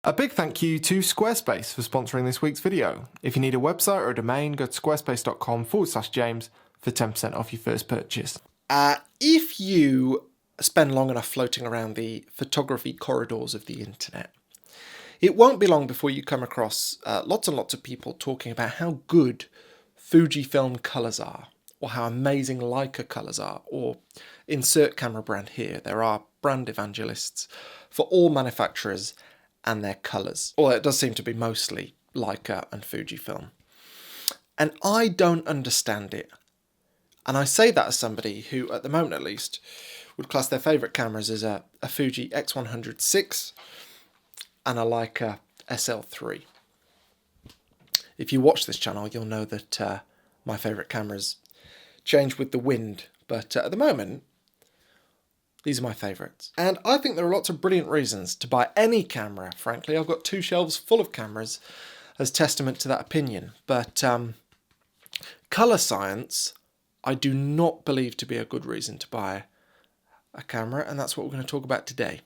A big thank you to Squarespace for sponsoring this week's video. If you need a website or a domain, go to squarespace.com/James for 10% off your first purchase. If you spend long enough floating around the photography corridors of the internet, it won't be long before you come across lots and lots of people talking about how good Fujifilm colours are, or how amazing Leica colours are, or insert camera brand here. There are brand evangelists for all manufacturers and their colours. Well, it does seem to be mostly Leica and Fujifilm. And I don't understand it. And I say that as somebody who, at the moment at least, would class their favourite cameras as a Fuji X100-6 and a Leica SL3. If you watch this channel, you'll know that my favourite cameras change with the wind. But at the moment, these are my favourites. And I think there are lots of brilliant reasons to buy any camera, frankly. I've got 2 shelves full of cameras as testament to that opinion. But colour science, I do not believe to be a good reason to buy a camera, and that's what we're going to talk about today.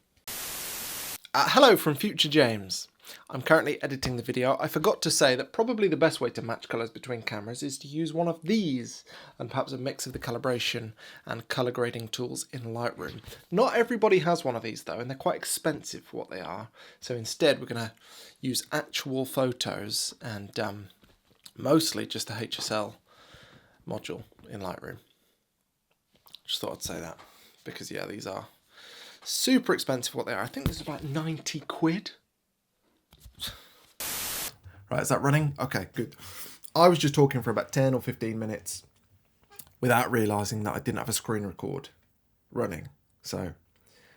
Hello from Future James. I'm currently editing the video. I forgot to say that probably the best way to match colours between cameras is to use one of these, and perhaps a mix of the calibration and colour grading tools in Lightroom. Not everybody has one of these though, and they're quite expensive for what they are. So instead we're going to use actual photos and mostly just the HSL module in Lightroom. Just thought I'd say that, because yeah, these are super expensive for what they are. I think this is about 90 quid. Right, is that running? Okay, good. I was just talking for about 10 or 15 minutes without realising that I didn't have a screen record running. So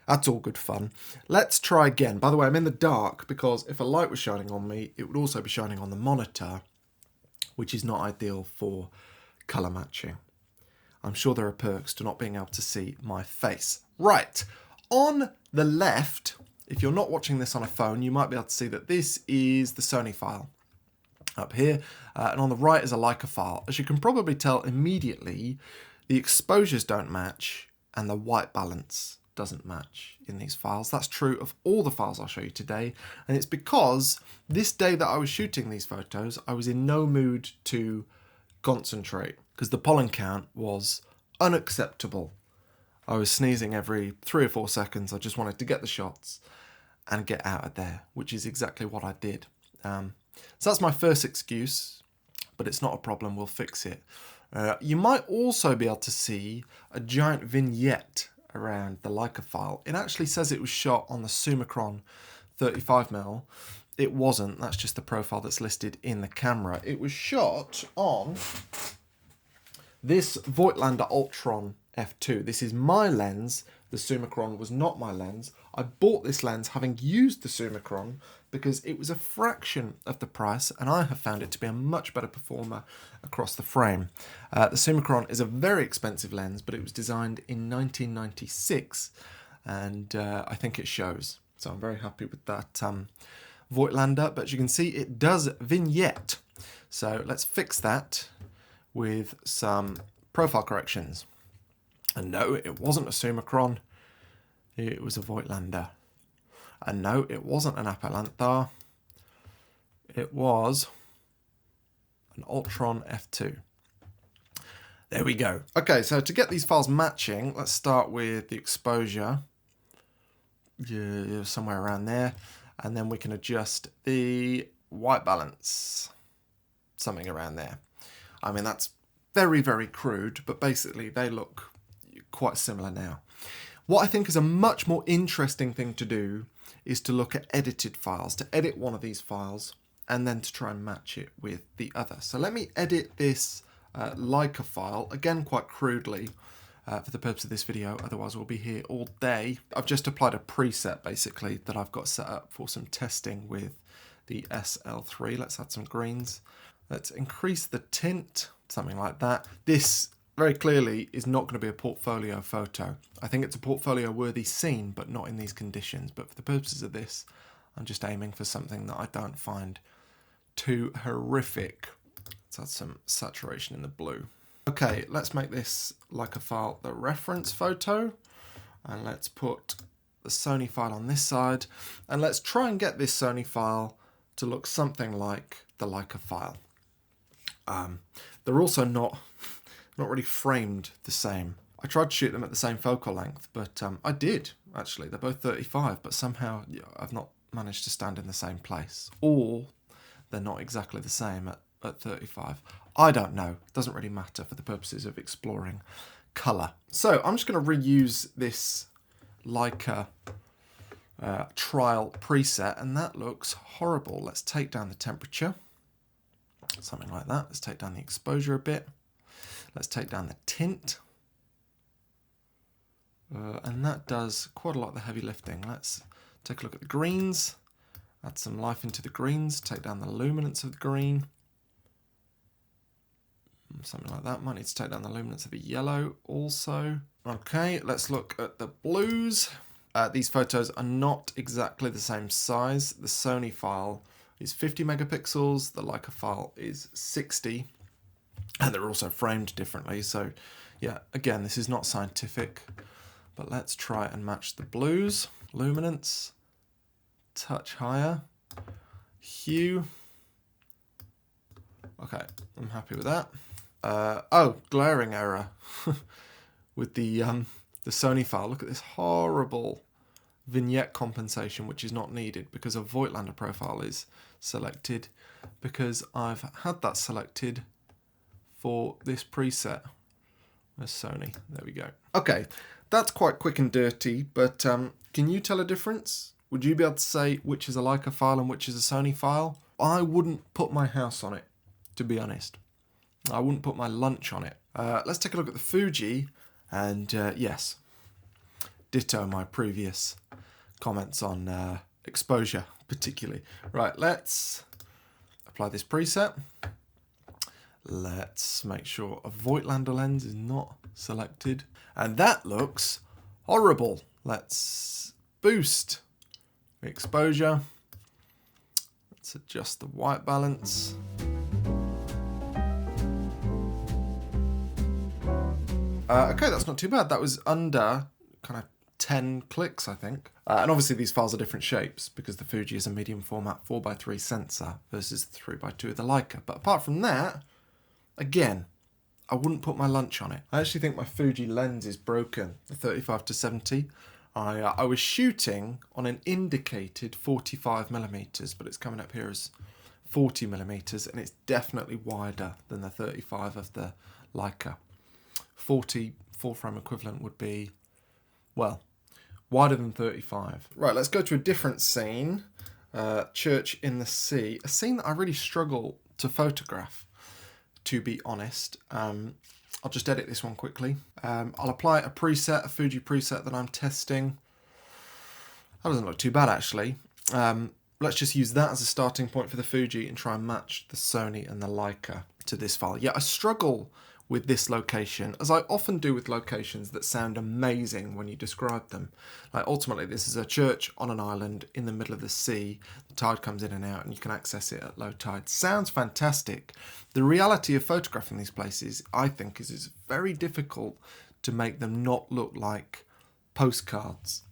that's all good fun. Let's try again. By the way, I'm in the dark because if a light was shining on me, it would also be shining on the monitor, which is not ideal for colour matching. I'm sure there are perks to not being able to see my face. Right, on the left, if you're not watching this on a phone, you might be able to see that this is the Sony file up here, and on the right is a Leica file. As you can probably tell immediately, the exposures don't match and the white balance doesn't match in these files. That's true of all the files I'll show you today, and it's because this day that I was shooting these photos, I was in no mood to concentrate because the pollen count was unacceptable. I was sneezing every 3 or 4 seconds. I just wanted to get the shots and get out of there, which is exactly what I did. So that's my first excuse, but it's not a problem. We'll fix it. You might also be able to see a giant vignette around the Leica file. It actually says it was shot on the Summicron 35mm. It wasn't. That's just the profile that's listed in the camera. It was shot on this Voigtlander Ultron f2. This is my lens. The Summicron was not my lens. I bought this lens having used the Summicron because it was a fraction of the price, and I have found it to be a much better performer across the frame. The Summicron is a very expensive lens, but it was designed in 1996, and I think it shows. So I'm very happy with that Voigtlander, but as you can see, it does vignette. So let's fix that with some profile corrections. And no, it wasn't a Summicron, it was a Voigtlander. And no, it wasn't an Apolanthar, it was an Ultron f2. There we go. Okay, so to get these files matching, let's start with the exposure. Yeah, somewhere around there. And then we can adjust the white balance, something around there. I mean, that's very, very crude, but basically they look quite similar now. What I think is a much more interesting thing to do is to look at edited files, to edit one of these files and then to try and match it with the other. So let me edit this Leica file, again quite crudely for the purpose of this video, otherwise we'll be here all day. I've just applied a preset basically that I've got set up for some testing with the SL3. Let's add some greens. Let's increase the tint, something like that. This very clearly is not going to be a portfolio photo. I think it's a portfolio worthy scene, but not in these conditions. But for the purposes of this, I'm just aiming for something that I don't find too horrific. Let's add some saturation in the blue. Okay, let's make this like a file, the reference photo, and let's put the Sony file on this side, and let's try and get this Sony file to look something like the Leica file. They're also not really framed the same. I tried to shoot them at the same focal length, but I did, actually. They're both 35, but somehow I've not managed to stand in the same place. Or they're not exactly the same at 35. I don't know. It doesn't really matter for the purposes of exploring colour. So I'm just going to reuse this Leica trial preset, and that looks horrible. Let's take down the temperature. Something like that. Let's take down the exposure a bit. Let's take down the tint. And that does quite a lot of the heavy lifting. Let's take a look at the greens. Add some life into the greens. Take down the luminance of the green. Something like that. Might need to take down the luminance of the yellow also. Okay, let's look at the blues. These photos are not exactly the same size. The Sony file is 50 megapixels. The Leica file is 60. And they're also framed differently. So yeah, again, this is not scientific. But let's try and match the blues. Luminance. Touch higher. Hue. Okay, I'm happy with that. Oh, glaring error with the Sony file. Look at this horrible vignette compensation, which is not needed because a Voigtlander profile is selected, because I've had that selected for this preset. Where's Sony? There we go. Okay, that's quite quick and dirty, but can you tell a difference? Would you be able to say which is a Leica file and which is a Sony file? I wouldn't put my house on it, to be honest. I wouldn't put my lunch on it. Let's take a look at the Fuji, and yes, ditto my previous comments on exposure, particularly. Right, let's apply this preset. Let's make sure a Voigtlander lens is not selected, and that looks horrible. Let's boost the exposure. Let's adjust the white balance. Okay, that's not too bad. That was under kind of 10 clicks, I think. And obviously these files are different shapes because the Fuji is a medium format 4x3 sensor versus the 3x2 of the Leica. But apart from that, again, I wouldn't put my lunch on it. I actually think my Fuji lens is broken, the 35-70. I was shooting on an indicated 45mm, but it's coming up here as 40mm, and it's definitely wider than the 35 of the Leica. 40 full frame equivalent would be, well, wider than 35. Right, let's go to a different scene. Church in the Sea. A scene that I really struggle to photograph, to be honest. I'll just edit this one quickly. I'll apply a preset, a Fuji preset that I'm testing. That doesn't look too bad, actually. Let's just use that as a starting point for the Fuji and try and match the Sony and the Leica to this file. Yeah, I struggle with this location, as I often do with locations that sound amazing when you describe them. Like, ultimately, this is a church on an island in the middle of the sea. The tide comes in and out and you can access it at low tide. Sounds fantastic. The reality of photographing these places, I think, is it's very difficult to make them not look like postcards.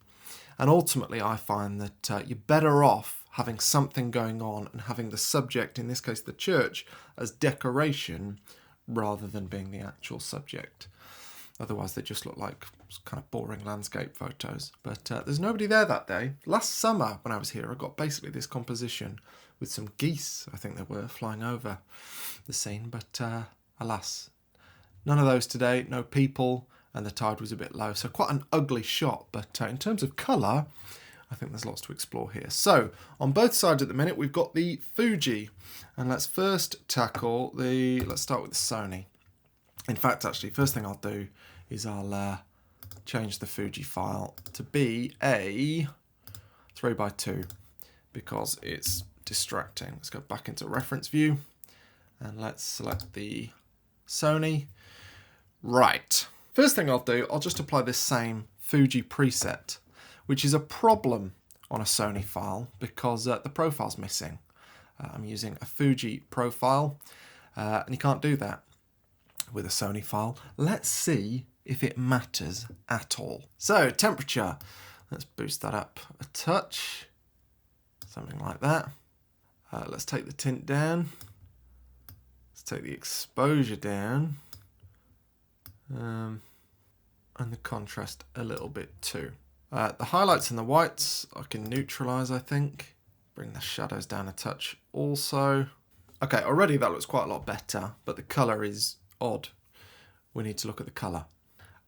And ultimately, I find that you're better off having something going on and having the subject, in this case the church, as decoration rather than being the actual subject. Otherwise they just look like kind of boring landscape photos. But there's nobody there that day. Last summer when I was here, I got basically this composition with some geese, I think they were, flying over the scene. But alas, none of those today, no people, and the tide was a bit low. So quite an ugly shot, but in terms of colour, I think there's lots to explore here. So on both sides at the minute, we've got the Fuji, and let's first tackle let's start with the Sony. In fact, actually, first thing I'll do is I'll change the Fuji file to be a 3x2 because it's distracting. Let's go back into reference view and let's select the Sony. Right. First thing I'll do, I'll just apply this same Fuji preset, which is a problem on a Sony file because the profile's missing. I'm using a Fuji profile, and you can't do that with a Sony file. Let's see if it matters at all. So, temperature. Let's boost that up a touch. Something like that. Let's take the tint down. Let's take the exposure down. And the contrast a little bit too. The highlights and the whites I can neutralize, I think. Bring the shadows down a touch also. Okay, already that looks quite a lot better, but the color is odd. We need to look at the color.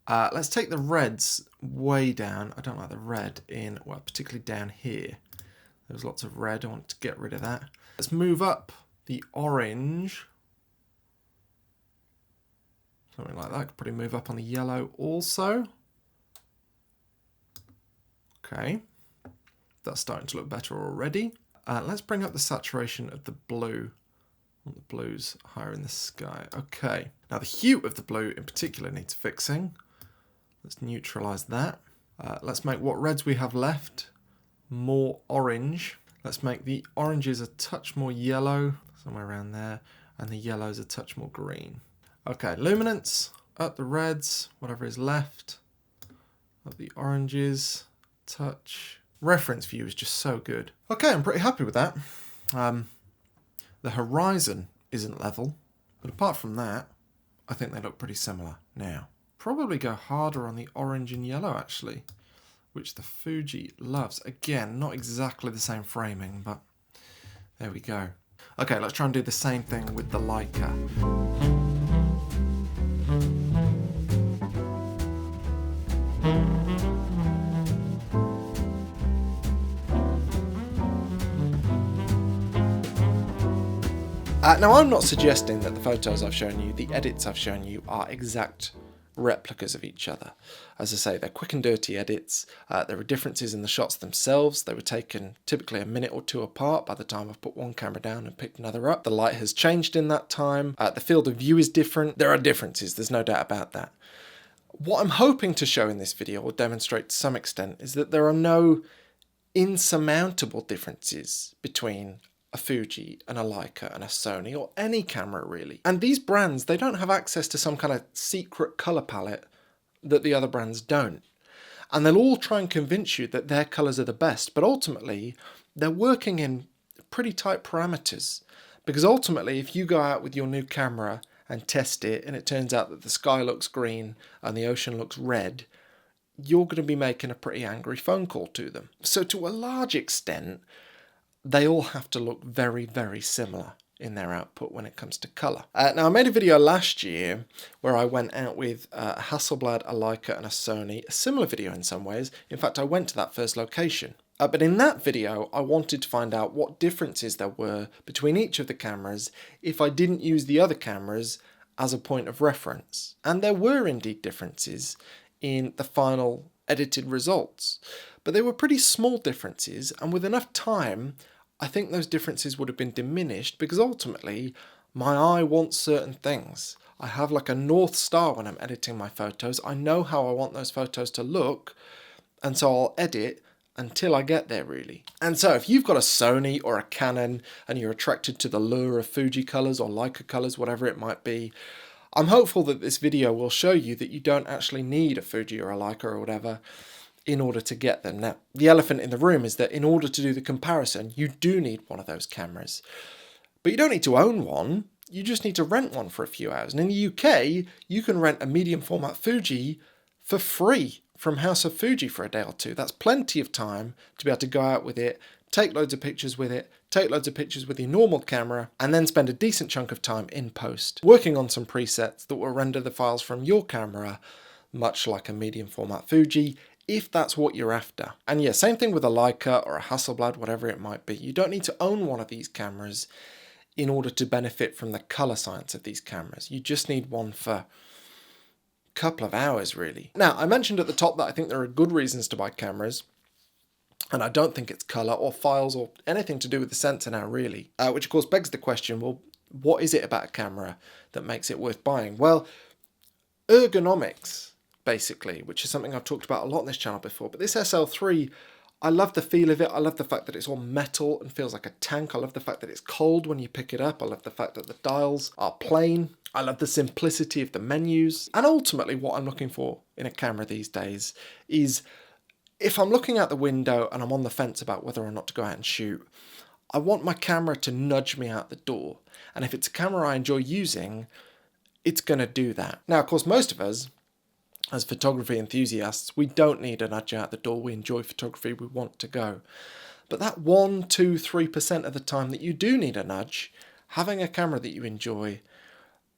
Let's take the reds way down. I don't like the red in, well, particularly down here. There's lots of red. I want to get rid of that. Let's move up the orange. Something like that. Could probably move up on the yellow also. Okay. That's starting to look better already. Let's bring up the saturation of the blue. I want the blues higher in the sky. Okay. Now the hue of the blue in particular needs fixing. Let's neutralize that. Let's make what reds we have left more orange. Let's make the oranges a touch more yellow, somewhere around there, and the yellows a touch more green. Okay, luminance, up the reds, whatever is left, up the oranges, touch. Reference view is just so good. Okay, I'm pretty happy with that. The horizon isn't level, but apart from that, I think they look pretty similar now. Probably go harder on the orange and yellow actually, which the Fuji loves. Again, not exactly the same framing, but there we go. Okay, let's try and do the same thing with the Leica. Now, I'm not suggesting that the photos I've shown you, the edits I've shown you, are exact replicas of each other. As I say, they're quick and dirty edits. There are differences in the shots themselves. They were taken typically a minute or two apart by the time I've put one camera down and picked another up. The light has changed in that time. The field of view is different. There are differences, there's no doubt about that. What I'm hoping to show in this video, or demonstrate to some extent, is that there are no insurmountable differences between a Fuji and a Leica and a Sony, or any camera really. And these brands, they don't have access to some kind of secret colour palette that the other brands don't. And they'll all try and convince you that their colours are the best, but ultimately they're working in pretty tight parameters. Because ultimately, if you go out with your new camera and test it and it turns out that the sky looks green and the ocean looks red, you're going to be making a pretty angry phone call to them. So to a large extent, they all have to look very, very similar in their output when it comes to colour. Now, I made a video last year where I went out with a Hasselblad, a Leica and a Sony, a similar video in some ways. In fact, I went to that first location. But in that video, I wanted to find out what differences there were between each of the cameras if I didn't use the other cameras as a point of reference. And there were indeed differences in the final edited results. But they were pretty small differences, and with enough time, I think those differences would have been diminished, because ultimately my eye wants certain things. I have like a North Star when I'm editing my photos. I know how I want those photos to look, and so I'll edit until I get there really. And so if you've got a Sony or a Canon and you're attracted to the lure of Fuji colours or Leica colours, whatever it might be, I'm hopeful that this video will show you that you don't actually need a Fuji or a Leica or whatever in order to get them. Now, the elephant in the room is that in order to do the comparison, you do need one of those cameras. But you don't need to own one, you just need to rent one for a few hours. And in the UK, you can rent a medium format Fuji for free from House of Fuji for a day or two. That's plenty of time to be able to go out with it, take loads of pictures with it, take loads of pictures with your normal camera, and then spend a decent chunk of time in post working on some presets that will render the files from your camera much like a medium format Fuji, if that's what you're after. And yeah, same thing with a Leica or a Hasselblad, whatever it might be. You don't need to own one of these cameras in order to benefit from the colour science of these cameras. You just need one for a couple of hours, really. Now, I mentioned at the top that I think there are good reasons to buy cameras, and I don't think it's colour or files or anything to do with the sensor now, really. Which of course begs the question, well, what is it about a camera that makes it worth buying? Well, ergonomics, basically, which is something I've talked about a lot on this channel before. But this SL3, I love the feel of it. I love the fact that it's all metal and feels like a tank. I love the fact that it's cold when you pick it up. I love the fact that the dials are plain. I love the simplicity of the menus. And ultimately what I'm looking for in a camera these days is if I'm looking out the window and I'm on the fence about whether or not to go out and shoot, I want my camera to nudge me out the door. And if it's a camera I enjoy using, it's going to do that. Now, of course, most of us, as photography enthusiasts, we don't need a nudge out the door. We enjoy photography, we want to go. But that 1, 2, 3% of the time that you do need a nudge, having a camera that you enjoy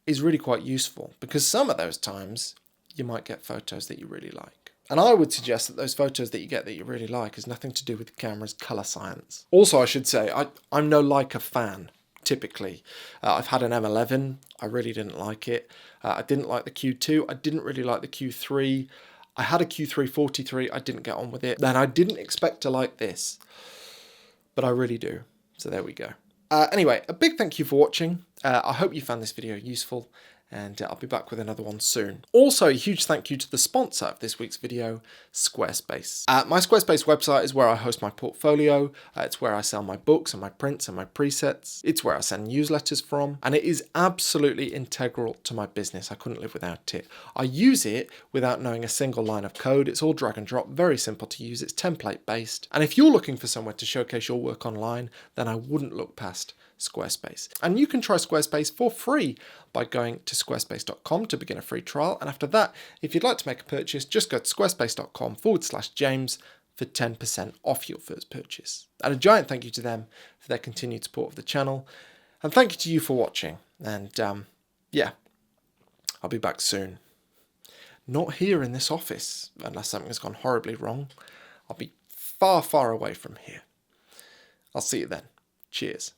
is really quite useful, because some of those times you might get photos that you really like. And I would suggest that those photos that you get that you really like has nothing to do with the camera's colour science. Also, I should say, I'm no Leica fan, typically. I've had an M11, I really didn't like it. I didn't like the Q2, I didn't really like the Q3. I had a Q3 43, I didn't get on with it. Then I didn't expect to like this, but I really do. So there we go. Anyway, a big thank you for watching. I hope you found this video useful, and I'll be back with another one soon. Also, a huge thank you to the sponsor of this week's video, Squarespace. My Squarespace website is where I host my portfolio. It's where I sell my books and my prints and my presets. It's where I send newsletters from, and it is absolutely integral to my business. I couldn't live without it. I use it without knowing a single line of code. It's all drag and drop, very simple to use. It's template based. And if you're looking for somewhere to showcase your work online, then I wouldn't look past Squarespace. And you can try Squarespace for free by going to squarespace.com to begin a free trial. And after that, if you'd like to make a purchase, just go to squarespace.com/James for 10% off your first purchase. And a giant thank you to them for their continued support of the channel. And thank you to you for watching. And yeah, I'll be back soon. Not here in this office, unless something has gone horribly wrong. I'll be far, far away from here. I'll see you then. Cheers.